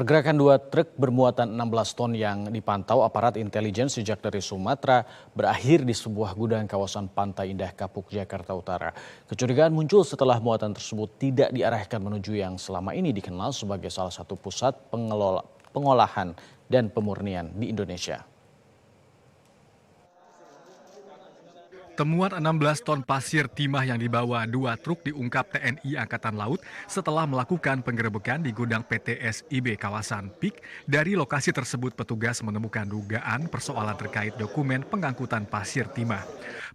Pergerakan dua truk bermuatan 16 ton yang dipantau aparat intelijen sejak dari Sumatera berakhir di sebuah gudang kawasan Pantai Indah Kapuk, Jakarta Utara. Kecurigaan muncul setelah muatan tersebut tidak diarahkan menuju yang selama ini dikenal sebagai salah satu pusat pengolahan dan pemurnian di Indonesia. Temuan 16 ton pasir timah yang dibawa dua truk diungkap TNI Angkatan Laut setelah melakukan penggerebekan di gudang PT SIB kawasan PIK. Dari lokasi tersebut petugas menemukan dugaan persoalan terkait dokumen pengangkutan pasir timah.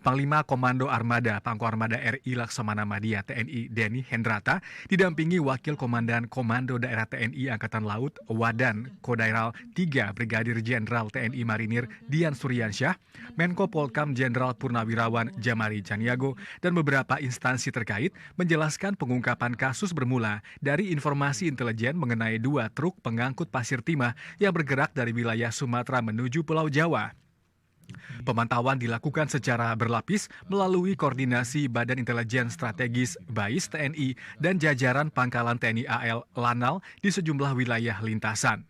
Panglima Komando Armada Pangko Armada RI Laksamana Madya TNI Denny Hendrata didampingi Wakil Komandan Komando Daerah TNI Angkatan Laut Wadan Kodairal 3 Brigadir Jenderal TNI Marinir Dian Suryansyah, Menko Polkam Jenderal Purnawirawan Jamari Caniago, dan beberapa instansi terkait menjelaskan pengungkapan kasus bermula dari informasi intelijen mengenai dua truk pengangkut pasir timah yang bergerak dari wilayah Sumatera menuju Pulau Jawa. Pemantauan dilakukan secara berlapis melalui koordinasi Badan Intelijen Strategis BAIS TNI dan jajaran Pangkalan TNI AL Lanal di sejumlah wilayah lintasan.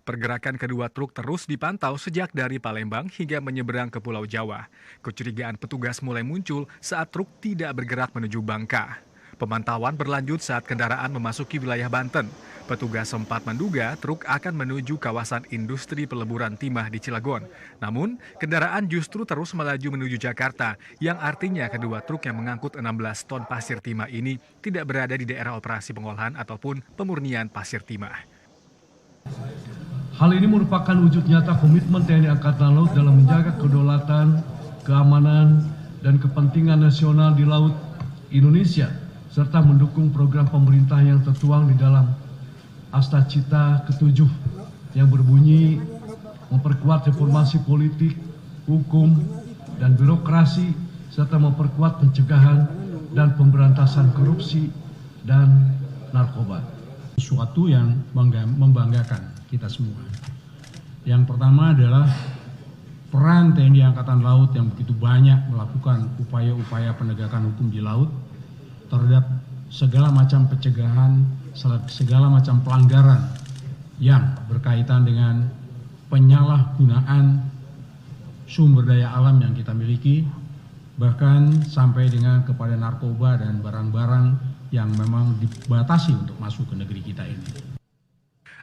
Pergerakan kedua truk terus dipantau sejak dari Palembang hingga menyeberang ke Pulau Jawa. Kecurigaan petugas mulai muncul saat truk tidak bergerak menuju Bangka. Pemantauan berlanjut saat kendaraan memasuki wilayah Banten. Petugas sempat menduga truk akan menuju kawasan industri peleburan timah di Cilegon. Namun, kendaraan justru terus melaju menuju Jakarta, yang artinya kedua truk yang mengangkut 16 ton pasir timah ini tidak berada di daerah operasi pengolahan ataupun pemurnian pasir timah. Hal ini merupakan wujud nyata komitmen TNI Angkatan Laut dalam menjaga kedaulatan, keamanan, dan kepentingan nasional di Laut Indonesia, serta mendukung program pemerintah yang tertuang di dalam Astacita ke-7 yang berbunyi memperkuat reformasi politik, hukum, dan birokrasi, serta memperkuat pencegahan dan pemberantasan korupsi dan narkoba. Sesuatu yang membanggakan kita semua. Yang pertama adalah peran TNI Angkatan Laut yang begitu banyak melakukan upaya-upaya penegakan hukum di laut terhadap segala macam pencegahan, segala macam pelanggaran yang berkaitan dengan penyalahgunaan sumber daya alam yang kita miliki, bahkan sampai dengan kepada narkoba dan barang-barang yang memang dibatasi untuk masuk ke negeri kita ini.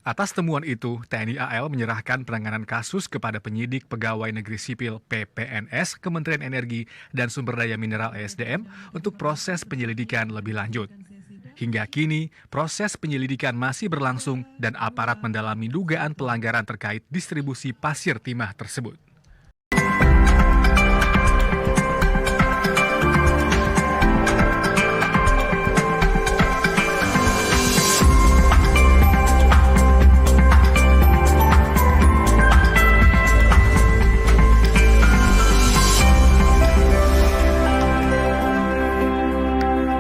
Atas temuan itu, TNI AL menyerahkan penanganan kasus kepada penyidik Pegawai Negeri Sipil PPNS, Kementerian Energi dan Sumber Daya Mineral ESDM untuk proses penyelidikan lebih lanjut. Hingga kini, proses penyelidikan masih berlangsung dan aparat mendalami dugaan pelanggaran terkait distribusi pasir timah tersebut.